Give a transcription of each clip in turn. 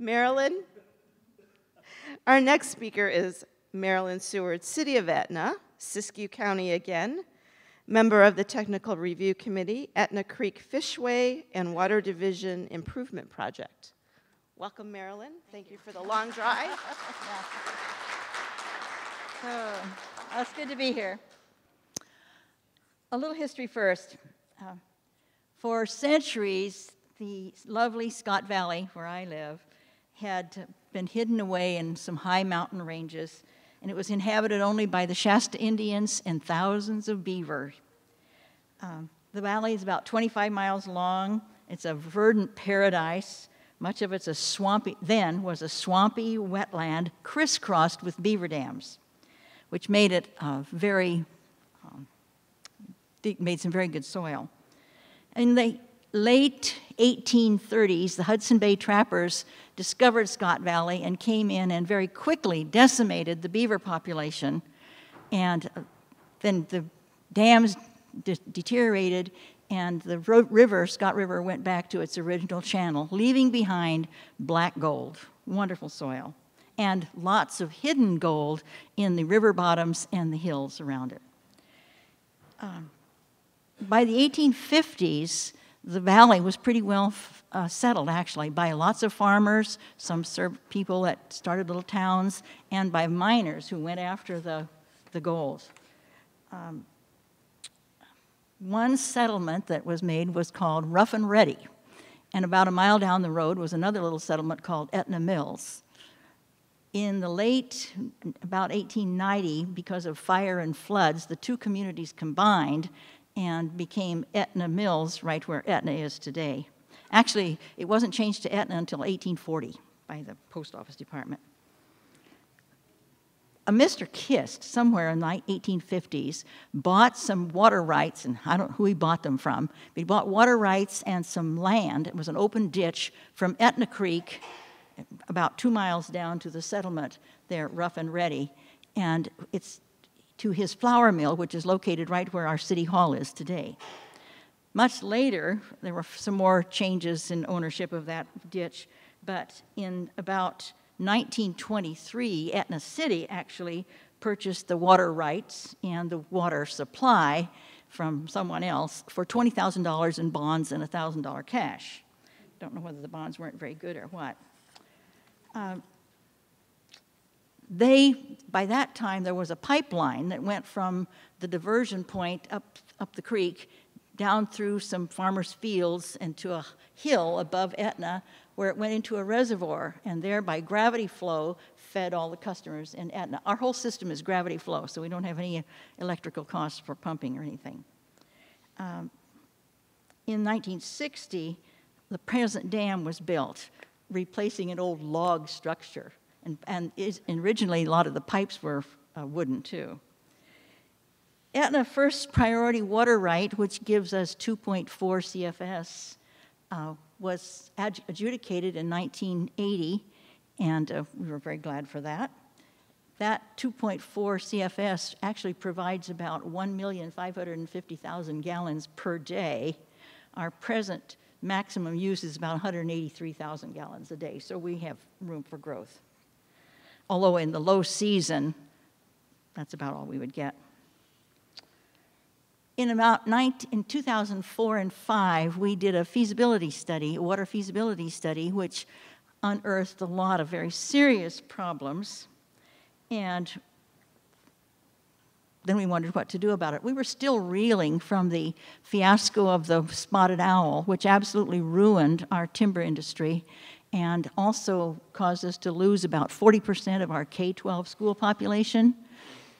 Marilyn. Our next speaker is Marilyn Seward, City of Etna, Siskiyou County again, member of the Technical Review Committee, Etna Creek Fishway and Water Division Improvement Project. Welcome, Marilyn. Thank you for the long drive. So, it's good to be here. A little history first. For centuries, the lovely Scott Valley, where I live, had been hidden away in some high mountain ranges, and it was inhabited only by the Shasta Indians and thousands of beaver. The valley is about 25 miles long. It's a verdant paradise. Much of it's a swampy, then was a swampy wetland crisscrossed with beaver dams, which made it made some very good soil. In the late 1830s, the Hudson Bay trappers discovered Scott Valley and came in and very quickly decimated the beaver population. And then the dams deteriorated, and the river, Scott River, went back to its original channel, leaving behind black gold, wonderful soil, and lots of hidden gold in the river bottoms and the hills around it. By the 1850s, the valley was pretty well settled, actually, by lots of farmers, some people that started little towns, and by miners who went after the gold. One settlement that was made was called Rough and Ready, and about a mile down the road was another little settlement called Etna Mills. In the late, about 1890, because of fire and floods, the two communities combined and became Etna Mills, right where Etna is today. Actually, it wasn't changed to Etna until 1840 by the Post Office Department. A Mr. Kist, somewhere in the 1850s, bought some water rights, and I don't know who he bought them from, but he bought water rights and some land. It was an open ditch from Etna Creek, about 2 miles down to the settlement there, Rough and Ready, and it's to his flour mill, which is located right where our city hall is today. Much later, there were some more changes in ownership of that ditch, but in about 1923, Etna City actually purchased the water rights and the water supply from someone else for $20,000 in bonds and $1,000 cash. Don't know whether the bonds weren't very good or what. By that time, there was a pipeline that went from the diversion point up the creek, down through some farmers' fields and to a hill above Etna, where it went into a reservoir, and there by gravity flow fed all the customers in Etna. Our whole system is gravity flow, so we don't have any electrical costs for pumping or anything. In 1960, the present dam was built, replacing an old log structure. And originally, a lot of the pipes were wooden, too. Etna first priority water right, which gives us 2.4 CFS, was adjudicated in 1980, and we were very glad for that. That 2.4 CFS actually provides about 1,550,000 gallons per day. Our present maximum use is about 183,000 gallons a day, so we have room for growth. Although in the low season, that's about all we would get. In 2004 and 5, we did a feasibility study, a water feasibility study, which unearthed a lot of very serious problems, and then we wondered what to do about it. We were still reeling from the fiasco of the spotted owl, which absolutely ruined our timber industry and also caused us to lose about 40% of our K-12 school population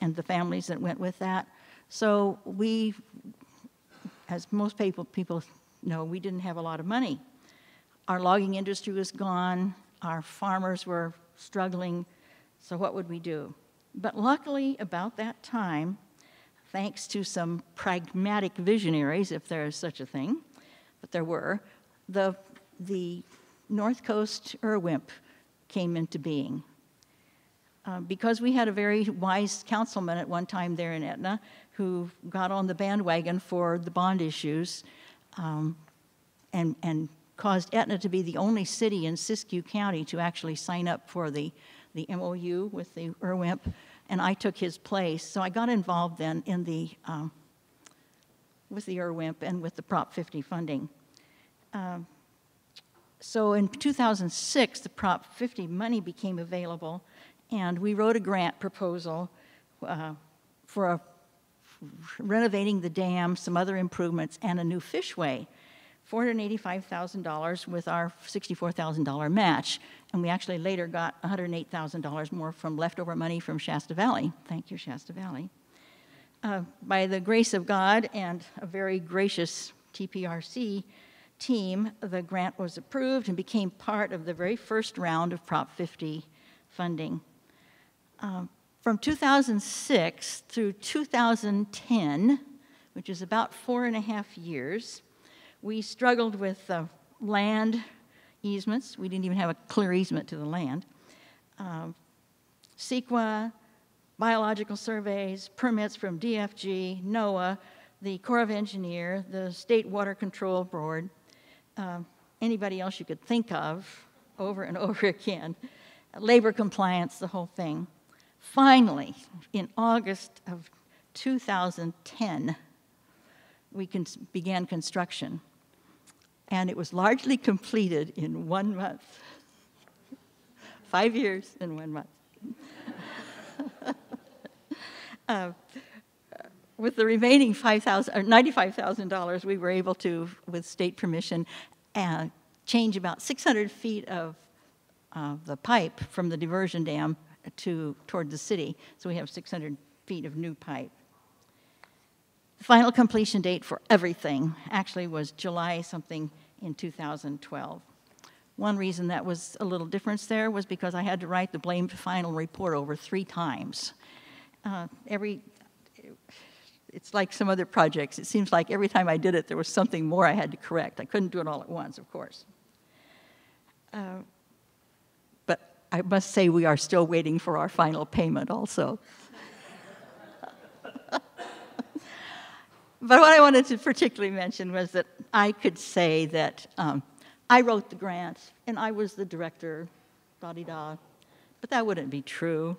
and the families that went with that. So we, as most people know, we didn't have a lot of money. Our logging industry was gone. Our farmers were struggling. So what would we do? But luckily, about that time, thanks to some pragmatic visionaries, if there is such a thing, but there were, the North Coast Irwimp came into being. Because we had a very wise councilman at one time there in Etna who got on the bandwagon for the bond issues and caused Etna to be the only city in Siskiyou County to actually sign up for the MOU with the IRWIMP, and I took his place. So I got involved then in with the IRWIMP and with the Prop 50 funding. So in 2006, the Prop 50 money became available, and we wrote a grant proposal for renovating the dam, some other improvements, and a new Fishway, $485,000 with our $64,000 match. And we actually later got $108,000 more from leftover money from Shasta Valley. Thank you, Shasta Valley. By the grace of God and a very gracious TPRC team, the grant was approved and became part of the very first round of Prop 50 funding. From 2006 through 2010, which is about 4.5 years, we struggled with land easements. We didn't even have a clear easement to the land. CEQA, biological surveys, permits from DFG, NOAA, the Corps of Engineers, the State Water Control Board, anybody else you could think of over and over again, labor compliance, the whole thing. Finally, in August of 2010, we began construction, and it was largely completed in 1 month. 5 years in 1 month. With the remaining $95,000, we were able to, with state permission, change about 600 feet of the pipe from the diversion dam toward the city. So we have 600 feet of new pipe. The final completion date for everything actually was July something in 2012. One reason that was a little difference there was because I had to write the blamed final report over 3 times. It's like some other projects. It seems like every time I did it, there was something more I had to correct. I couldn't do it all at once, of course. But I must say we are still waiting for our final payment also. But what I wanted to particularly mention was that I could say that I wrote the grant and I was the director, da-di-da, but that wouldn't be true.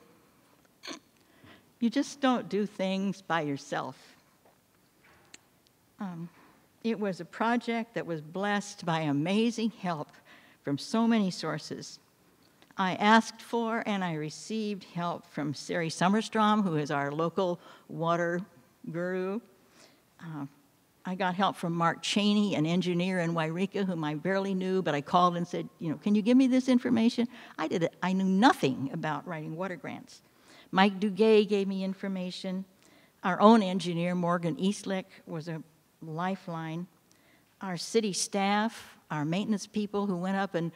You just don't do things by yourself. It was a project that was blessed by amazing help from so many sources. I asked for and I received help from Sari Summerstrom, who is our local water guru. I got help from Mark Cheney, an engineer in Wairika, whom I barely knew, but I called and said, can you give me this information? I knew nothing about writing water grants. Mike Duguay gave me information. Our own engineer, Morgan Eastlick, was a lifeline. Our city staff, our maintenance people who went up and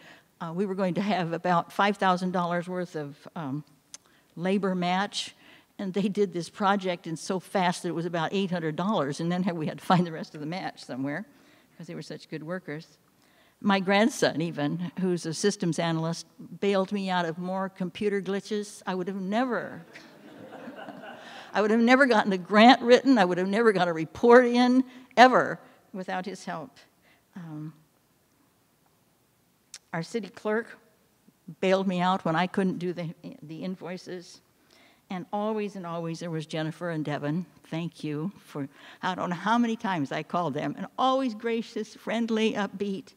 we were going to have about $5,000 worth of labor match, and they did this project and so fast that it was about $800, and then we had to find the rest of the match somewhere because they were such good workers. My grandson, even, who's a systems analyst, bailed me out of more computer glitches. I would have never gotten a grant written. I would have never got a report in, ever, without his help. Our city clerk bailed me out when I couldn't do the invoices. And always there was Jennifer and Devin. Thank you for, I don't know how many times I called them, and always gracious, friendly, upbeat.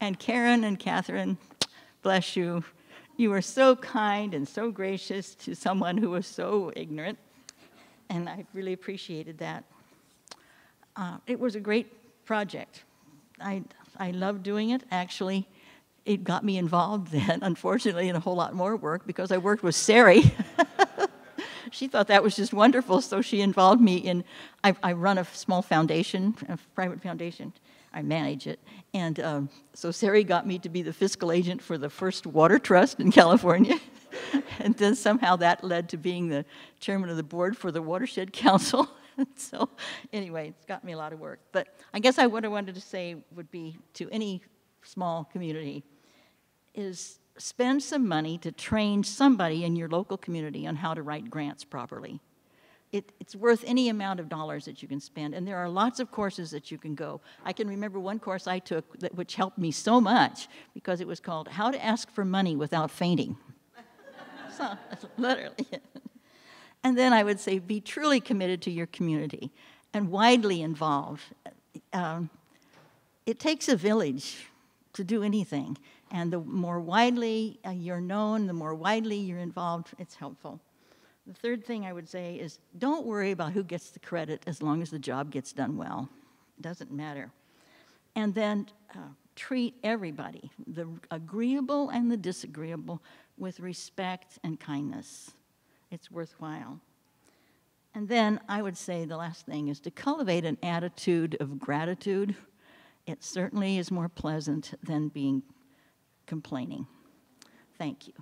And Karen and Catherine, bless you. You were so kind and so gracious to someone who was so ignorant, and I really appreciated that. It was a great project. I loved doing it. Actually, it got me involved then, unfortunately, in a whole lot more work because I worked with Sari. She thought that was just wonderful, so she involved me in, I run a small foundation, a private foundation. I manage it. And so Sari got me to be the fiscal agent for the first water trust in California. And then somehow that led to being the chairman of the board for the Watershed Council. So anyway, it's got me a lot of work. But I guess what I wanted to say would be to any small community is spend some money to train somebody in your local community on how to write grants properly. it's worth any amount of dollars that you can spend, and there are lots of courses that you can go. I can remember one course I took which helped me so much because it was called How to Ask for Money Without Fainting. So, literally. And then I would say be truly committed to your community and widely involved. It takes a village to do anything, and the more widely you're known, the more widely you're involved, it's helpful. The third thing I would say is don't worry about who gets the credit as long as the job gets done well. It doesn't matter. And then treat everybody, the agreeable and the disagreeable, with respect and kindness. It's worthwhile. And then I would say the last thing is to cultivate an attitude of gratitude. It certainly is more pleasant than being complaining. Thank you.